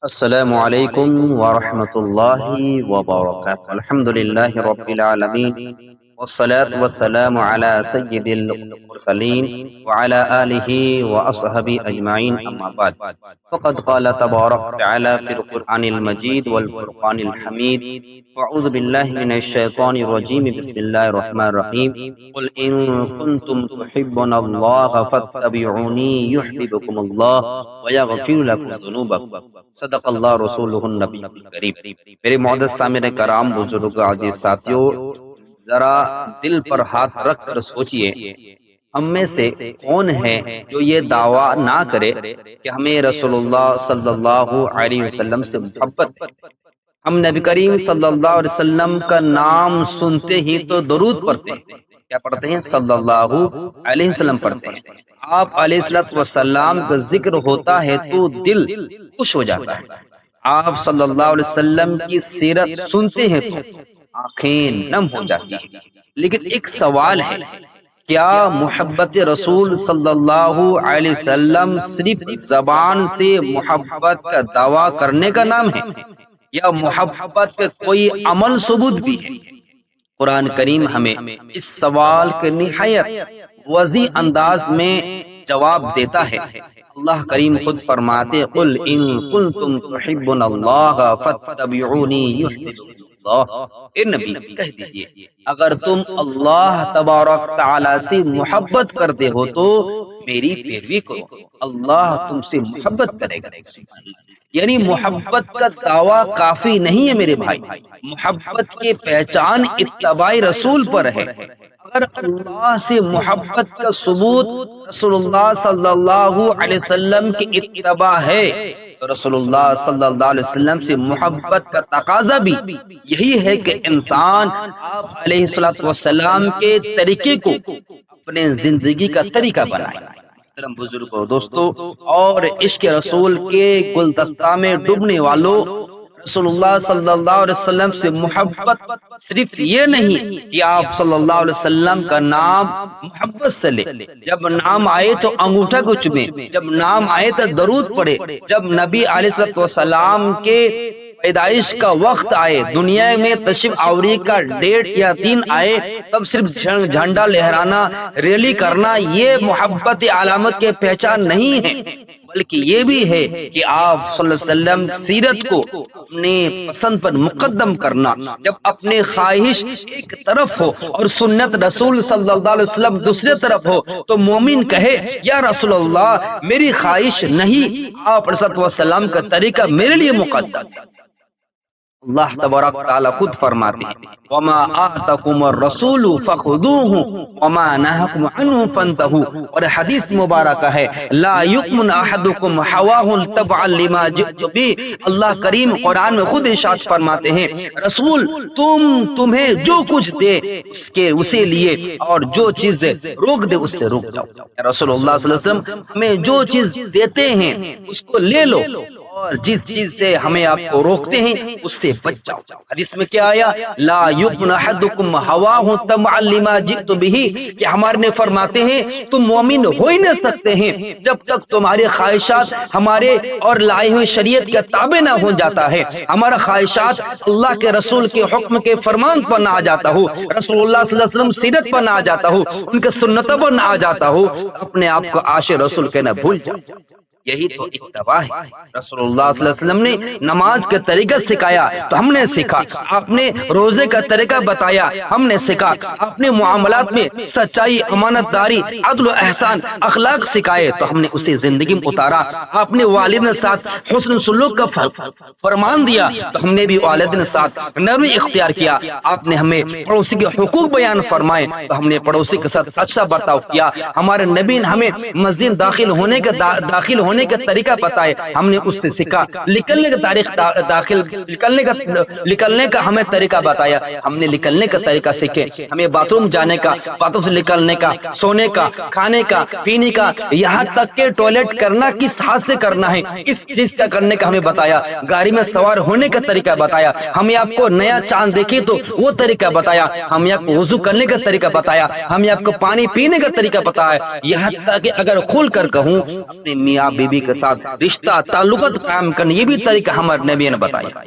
السلام علیکم ورحمۃ اللہ وبرکاتہ۔ الحمد للہ رب العالمین والصلاة والسلام على سید المرسلین وعلى آلہ وأصحابہ اجمعین، اما بعد فقد قال تبارک تعالی فی القرآن المجید والفرقان الحمید: اعوذ باللہ من الشیطان الرجیم، بسم اللہ الرحمن الرحیم۔ قل ان کنتم تحبون اللہ فاتبعونی یحببکم اللہ ویغفر لکم ذنوبکم، صدق اللہ رسولہ النبی الکریم۔ میرے معزز سامعین کرام، بزرگ، عزیز ساتھیو، ذرا دل پر ہاتھ رکھ کر سوچئے، ہم میں سے کون ہے جو یہ دعویٰ نہ کرے کہ ہمیں رسول اللہ صلی اللہ علیہ وسلم سے محبت ہے؟ ہم نبی کریم صلی اللہ علیہ وسلم کا نام سنتے ہی تو درود پڑھتے ہیں۔ کیا پڑھتے ہیں؟ صلی اللہ علیہ وسلم پڑھتے ہیں۔ آپ علیہ السلام کا ذکر ہوتا ہے تو دل خوش ہو جاتا ہے۔ آپ صلی اللہ علیہ وسلم کی سیرت سنتے ہیں تو آنکھیں نم ہو جاتی ہیں۔ لیکن ایک سوال ہے، کیا محبت رسول صلی اللہ علیہ وسلم صرف زبان سے محبت کا دعویٰ کرنے کا نام ہے، یا محبت کا کوئی عمل ثبوت بھی ہے؟ قرآن کریم ہمیں اس سوال کے نہایت واضح انداز میں جواب دیتا ہے۔ اللہ کریم خود فرماتے: قل ان کنتم تحبون اللہ فاتبعونی یحببکم اللہ۔ اے نبی، کہہ دیجئے، اگر تم اللہ تبارک تعالی سے محبت کرتے ہو تو میری پیروی کرو، اللہ تم سے محبت کرے گا۔ یعنی محبت کا دعویٰ کافی نہیں ہے میرے بھائی، محبت کی پہچان اتباع رسول پر ہے۔ اگر اللہ سے محبت کا ثبوت رسول اللہ صلی اللہ علیہ وسلم کی اتباع ہے تو رسول اللہ صلی اللہ علیہ وسلم سے محبت کا تقاضا بھی یہی ہے کہ انسان آپ علیہ السلام کے طریقے کو اپنے زندگی کا طریقہ بنائے۔ محترم بزرگوں، دوستو اور عشق رسول کے گلدستہ میں ڈوبنے والوں، رسول اللہ صلی اللہ علیہ وسلم سے محبت صرف یہ نہیں کہ آپ صلی اللہ علیہ وسلم کا نام محبت سے لے، جب نام آئے تو انگوٹھا کو چومے، جب نام آئے تو درود پڑھے، جب نبی علیہ السلام کے پیدائش کا وقت آئے، دنیا میں تشریف آوری کا ڈیٹ یا دن آئے، تب صرف جھنڈا لہرانا، ریلی کرنا یہ محبت علامت کے پہچان نہیں ہے، بلکہ یہ بھی ہے کہ آپ صلی اللہ علیہ وسلم سیرت کو اپنے پسند پر مقدم کرنا۔ جب اپنے خواہش ایک طرف ہو اور سنت رسول صلی اللہ علیہ وسلم دوسرے طرف ہو تو مومن کہے: یا رسول اللہ، میری خواہش نہیں، آپ علیہ السلام کا طریقہ میرے لیے مقدم ہے۔ اللہ تبارک تعالی خود فرماتے ہیں: وما آتاکم الرسول فخذوہ وما نہاکم عنہ فانتہوا۔ اور حدیث مبارکہ ہے: لا یؤمن احدکم حواہ تبعا لما جئت بہ۔ اللہ کریم قرآن میں خود ارشاد فرماتے ہیں: رسول تمہیں جو کچھ دے اسے لیے، اور جو چیز روک دے اس سے روک جاؤ۔ رسول اللہ صلی اللہ علیہ وسلم ہمیں جو چیز دیتے ہیں اس کو لے لو، اور جس چیز سے ہمیں آپ کو روکتے ہیں اس سے بچ جاؤ۔ حدیث میں کیا آیا؟ لا یؤمن احدکم حواہ تبعا لما جئت بہ، کہ ہمارے نے فرماتے ہیں تم مومن ہو ہی نہ سکتے ہیں جب تک تمہاری خواہشات ہمارے اور لائے ہوئے شریعت کے تابع نہ ہو جاتا ہے، ہمارا خواہشات اللہ کے رسول کے حکم کے فرمان پر نہ آ جاتا ہو، رسول اللہ صلی اللہ علیہ وسلم سیرت پر نہ آ جاتا ہو، ان کے سنتوں پر نہ آ جاتا ہو، اپنے آپ کو عاشق رسول کہنا بھول جاؤ۔ یہی تو اتباع ہے۔ رسول اللہ صلی اللہ علیہ وسلم نے نماز کا طریقہ سکھایا تو ہم نے سیکھا، آپ نے روزے کا طریقہ بتایا، ہم نے سیکھا، آپ نے معاملات میں سچائی، امانت داری، عدل و احسان، اخلاق سکھائے تو ہم نے اسے زندگی میں اتارا، آپ نے والدین کے ساتھ حسن سلوک کا فرمان دیا تو ہم نے بھی والدین کے ساتھ نرمی اختیار کیا، آپ نے ہمیں پڑوسی کے حقوق بیان فرمائے تو ہم نے پڑوسی کے ساتھ اچھا برتاؤ کیا، ہمارے نبی نے ہمیں مسجد داخل ہونے کا طریقہ بتائے، ہم نے اس سے سیکھا، نکلنے کا تاریخ نکلنے کا ہمیں طریقہ بتایا، ہم نے نکلنے کا طریقہ سیکھے، ہمیں باتھ روم جانے کا، باتھروم سے نکلنے کا، سونے کا، کھانے کا، پینے کا، یہاں تک کہ ٹوائلٹ کرنا کس ہاتھ سے کرنا ہے اس چیز کا کرنے کا ہمیں بتایا، گاڑی میں سوار ہونے کا طریقہ بتایا، ہمیں آپ کو نیا چاند دیکھے تو وہ طریقہ بتایا، ہمیں آپ کو وضو کرنے کا طریقہ بتایا، ہمیں آپ کو پانی پینے کا طریقہ بتایا، یہاں تک کہ اگر کھول کر کہوں اپنے میاں بیوی کے ساتھ رشتہ تعلقات قائم کرنے، یہ بھی طریقہ ہمارے نبی نے بتایا۔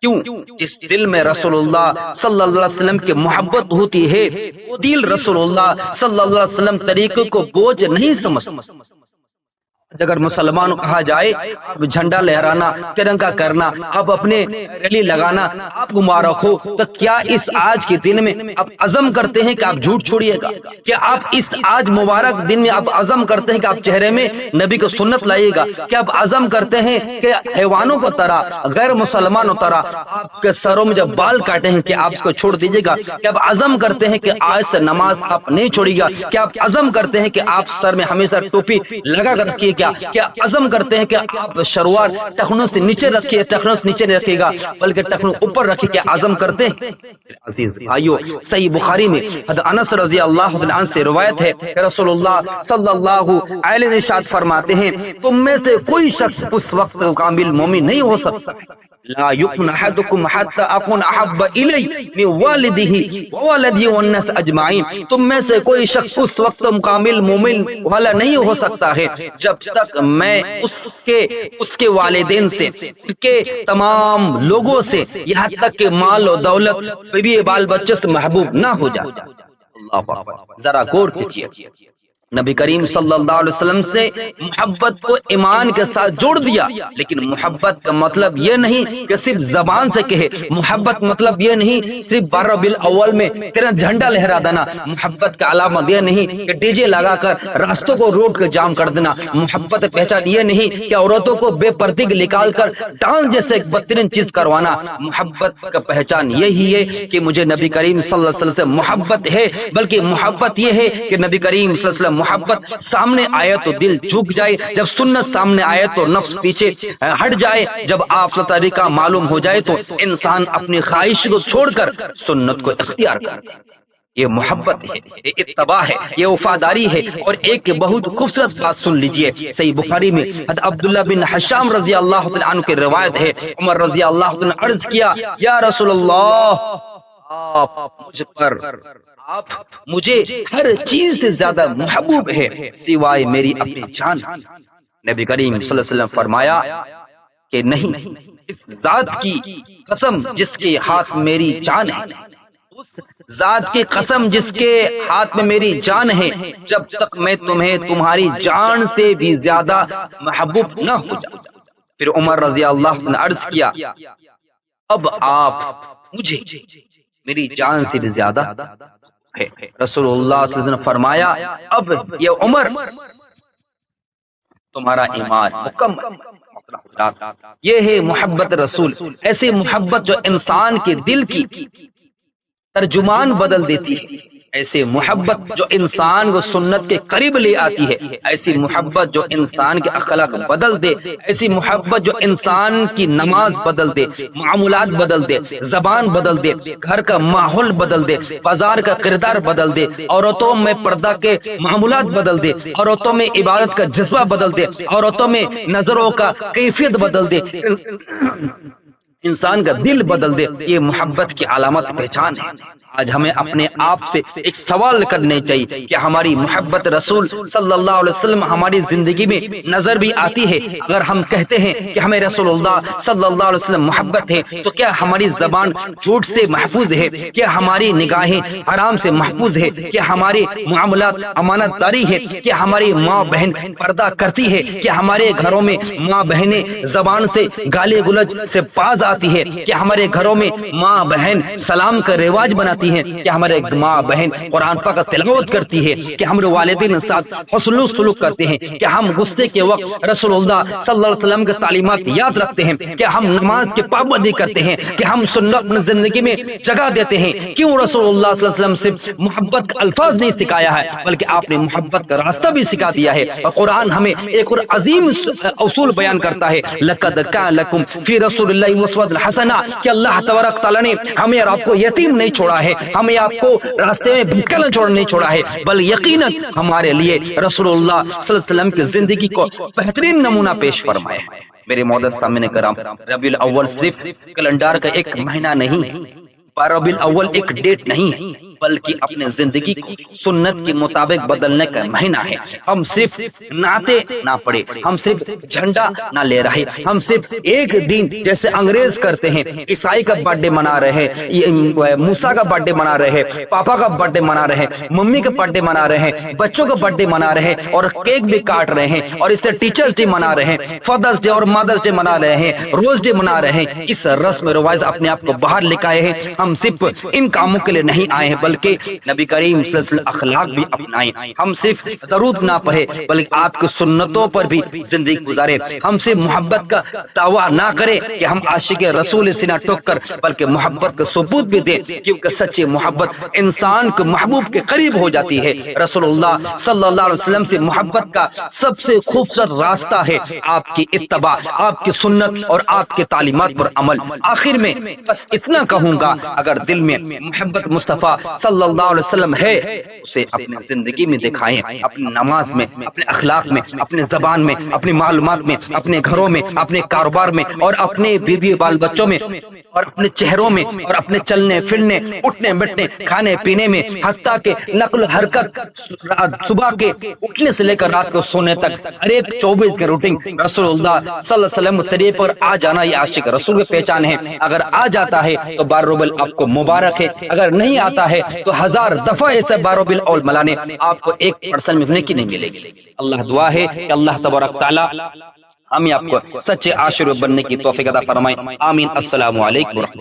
کیوں؟ جس دل میں رسول اللہ صلی اللہ علیہ وسلم کی محبت ہوتی ہے وہ دل رسول اللہ صلی اللہ علیہ وسلم طریقے کو بوجھ نہیں سمجھتا۔ اگر مسلمان کہا جائے اب جھنڈا لہرانا، ترنگا کرنا، اب اپنے ریلی لگانا آپ مبارک ہو، تو کیا اس آج کے دن میں آپ عزم کرتے ہیں کہ آپ جھوٹ چھوڑیے گا؟ کیا آپ اس آج مبارک دن میں آپ عزم کرتے ہیں کہ آپ چہرے میں نبی کو سنت لائیے گا؟ کیا آپ عزم کرتے ہیں کہ حیوانوں کو طرح، غیر مسلمانوں طرح آپ کے سروں میں جب بال کاٹے ہیں کہ آپ اس کو چھوڑ دیجیے گا؟ کیا آپ عزم کرتے ہیں کہ آج سے نماز آپ نہیں چھوڑیے گا؟ کیا آپ عزم کرتے ہیں کہ آپ سر میں ہمیشہ ٹوپی لگا کر رکھیے؟ کیا عزم کرتے ہیں کہ آپ شلوار ٹخنوں سے نیچے رکھیے، ٹخنوں سے نیچے نہیں رکھے گا بلکہ ٹخنوں اوپر رکھے؟ کیا عزم کرتے ہیں؟ عزیز بھائیو، صحیح بخاری میں حضرت انس رضی اللہ عنہ سے روایت ہے کہ رسول اللہ صلی اللہ علیہ وسلم ارشاد فرماتے ہیں تم میں سے کوئی شخص اس وقت کامل مومن نہیں ہو سکتا لا یؤمن احدکم حتی اکون احب الی من والدہ وولدہ والناس اجمعین، تم میں سے کوئی شخص اس وقت کامل مومن والا نہیں ہو سکتا ہے جب تک میں اس کے والدین سے، اس کے تمام لوگوں سے، یہاں تک کہ مال و دولت، بیوی بال بچوں سے محبوب نہ ہو جائے۔ اللہ اکبر، ذرا غور کیجیے، نبی کریم صلی اللہ علیہ وسلم نے محبت کو ایمان کے ساتھ جوڑ دیا، لیکن محبت کا مطلب یہ نہیں کہ صرف زبان سے کہے، محبت مطلب یہ نہیں صرف 12 ربیع الاول میں تیرا جھنڈا لہرا دینا، محبت کا علامت یہ نہیں کہ ڈی جے لگا کر راستوں کو روڈ کے جام کر دینا، محبت پہچان یہ نہیں کہ عورتوں کو بے پردگی نکال کر ڈانس جیسے ایک بدترین چیز کروانا، محبت کا پہچان یہی ہے کہ مجھے نبی کریم صلی اللہ علیہ وسلم سے محبت ہے، بلکہ محبت یہ ہے کہ نبی کریم صلی اللہ علیہ وسلم محبت سامنے آئے تو دل جھک جائے، جب سنت سامنے آئے تو نفس پیچھے ہٹ جائے، جب آپ کا طریقہ معلوم ہو جائے تو انسان اپنی خواہش کو چھوڑ کر سنت کو اختیار کرے۔ یہ محبت ہے، یہ اتباع ہے، یہ وفاداری ہے۔ اور ایک بہت خوبصورت بات سن لیجئے، صحیح بخاری میں حضرت عبداللہ بن حشام رضی اللہ عنہ کی روایت ہے، عمر رضی اللہ عنہ نے عرض کیا یا رسول اللہ، آپ مجھے ہر چیز سے زیادہ محبوب ہے سوائے میری اپنی جان۔ نبی کریم صلی اللہ علیہ وسلم فرمایا کہ نہیں، اس ذات کی قسم جس کے ہاتھ میری جان ہے، اس ذات کی قسم جس کے ہاتھ میں میری جان ہے، جب تک میں تمہیں تمہاری جان سے بھی زیادہ محبوب نہ ہو جاؤں۔ پھر عمر رضی اللہ عنہ نے عرض کیا اب آپ مجھے میری جان سے بھی زیادہ ہے۔ رسول اللہ صلی اللہ علیہ وسلم نے فرمایا اب یہ عمر تمہارا ایمان مکمل۔ یہ ہے محبت رسول، ایسی محبت جو انسان کے دل کی ترجمان بدل دیتی ہے، ایسی محبت جو انسان کو سنت کے قریب لے آتی ہے، ایسی محبت جو انسان کے اخلاق بدل دے، ایسی محبت جو انسان کی نماز بدل دے، معاملات بدل دے، زبان بدل دے، گھر کا ماحول بدل دے، بازار کا کردار بدل دے، عورتوں میں پردہ کے معاملات بدل دے، عورتوں میں عبادت کا جذبہ بدل دے، عورتوں میں نظروں کا کیفیت بدل دے، انسان کا دل بدل دے۔ یہ محبت کی علامت پہچان ہے۔ آج ہمیں اپنے آپ سے ایک سوال کرنے چاہیے کہ ہماری محبت رسول صلی اللہ علیہ وسلم ہماری زندگی میں نظر بھی آتی ہے؟ اگر ہم کہتے ہیں کہ ہمیں رسول اللہ صلی اللہ علیہ وسلم محبت ہے تو کیا ہماری زبان جھوٹ سے محفوظ ہے؟ کیا ہماری نگاہیں حرام سے محفوظ ہے؟ کیا ہماری معاملات امانت داری ہے؟ کیا ہماری ماں بہن پردہ کرتی ہے؟ کیا ہمارے گھروں میں ماں بہنیں زبان سے گالی گلوچ سے باز آتی ہے؟ کیا ہمارے گھروں میں ماں بہن سلام کا رواج بناتی ہے؟ کیا ہمارے ماں بہن قرآن پاک کا تلاوت کرتی ہے؟ کیا ہمارے والدین کے ساتھ حسن سلوک کرتے ہیں؟ کیا ہم غصے کے وقت رسول اللہ صلی اللہ علیہ وسلم کے تعلیمات یاد رکھتے ہیں؟ کیا ہم نماز کی پابندی کرتے ہیں؟ کیا ہم سنت اپنی زندگی میں جگہ دیتے ہیں؟ کیوں رسول اللہ صلی اللہ علیہ وسلم سے محبت کا الفاظ نہیں سکھایا ہے بلکہ آپ نے محبت کا راستہ بھی سکھا دیا ہے؟ اور قرآن ہمیں ایک اور عظیم اصول بیان کرتا ہے، لقد کان لکم فی رسول اللہ اسوۃ حسنہ، کہ اللہ تبارک تعالیٰ نے ہمیں اور آپ کو یتیم نہیں چھوڑا ہے، ہمیں آپ کو راستے میں بھٹکنا نہیں چھوڑا ہے، بل یقیناً ہمارے لیے رسول اللہ صلی اللہ علیہ وسلم کی زندگی کو بہترین نمونہ پیش فرمایا ہے۔ میرے معزز سامعین کرام، ربیع الاول صرف کیلنڈر کا ایک مہینہ نہیں ہے، 12 ربیع الاول ایک ڈیٹ نہیں ہے، بلکہ اپنے زندگی کو سنت کے مطابق بدلنے کا مہینہ ہے۔ ہم صرف نعتیں نہ پڑھے، ہم صرف جھنڈا نہ لے رہے، ہم صرف ایک دن جیسے انگریز کرتے ہیں، عیسائی کا برتھ ڈے منا رہے ہیں، موسیٰ کا برتھ ڈے منا رہے ہیں، پاپا کا برتھ ڈے منا رہے ہیں، ممی کا برتھ ڈے منا رہے ہیں، بچوں کا برتھ ڈے منا رہے ہیں اور کیک بھی کاٹ رہے ہیں، اور اس سے ٹیچرز ڈے منا رہے ہیں، فادرز ڈے اور مدرز ڈے منا رہے ہیں، روز ڈے منا رہے ہیں۔ اس رسم رواج اپنے آپ کو باہر لے آئے ہیں۔ ہم صرف ان کاموں کے لیے نہیں آئے ہیں بلکہ نبی کریم صلی اللہ علیہ وسلم اخلاق بھی اپنائیں۔ ہم صرف درود نہ پڑھے بلکہ آپ کی سنتوں پر بھی زندگی گزارے۔ ہم سے محبت کا دعویٰ نہ کرے کہ ہم عاشق رسول سینہ ٹوک کر، بلکہ محبت کا ثبوت بھی دیں، کیونکہ سچی محبت انسان کو محبوب کے قریب ہو جاتی ہے۔ رسول اللہ صلی اللہ علیہ وسلم سے محبت کا سب سے خوبصورت راستہ ہے آپ کی اتباع، آپ کی سنت اور آپ کے تعلیمات پر عمل۔ آخر میں بس اتنا کہوں گا، اگر دل میں محبت مصطفیٰ صلی اللہ علیہ وسلم ہے اسے اپنی زندگی میں دکھائیں، اپنی نماز میں، اپنے اخلاق میں، اپنے زبان میں، اپنی معلومات میں، اپنے گھروں میں، اپنے کاروبار میں اور اپنے بیوی بال بچوں میں اور اپنے چہروں میں اور اپنے چلنے پھرنے، اٹھنے بیٹھنے، کھانے پینے میں، حتیٰ کہ نقل حرکت، صبح کے اٹھنے سے لے کر رات کو سونے تک ہر ایک 24 کے روٹین رسول اللہ صلی اللہ علیہ وسلم طریقے پر آ جانا یہ عاشق رسول کی پہچان ہے۔ اگر آ جاتا ہے تو بارہ آپ کو مبارک ہے، اگر نہیں آتا ہے تو 1000 دفعہ ایسے بارہ الاول ملانے، آپ کو 1% ملنے کی نہیں ملے گی۔ اللہ دعا ہے کہ اللہ تبارک تعالی ہمیں آپ کو سچے عاشق بننے کی توفیق عطا فرمائے۔ آمین۔ السلام علیکم ورحمۃ اللہ۔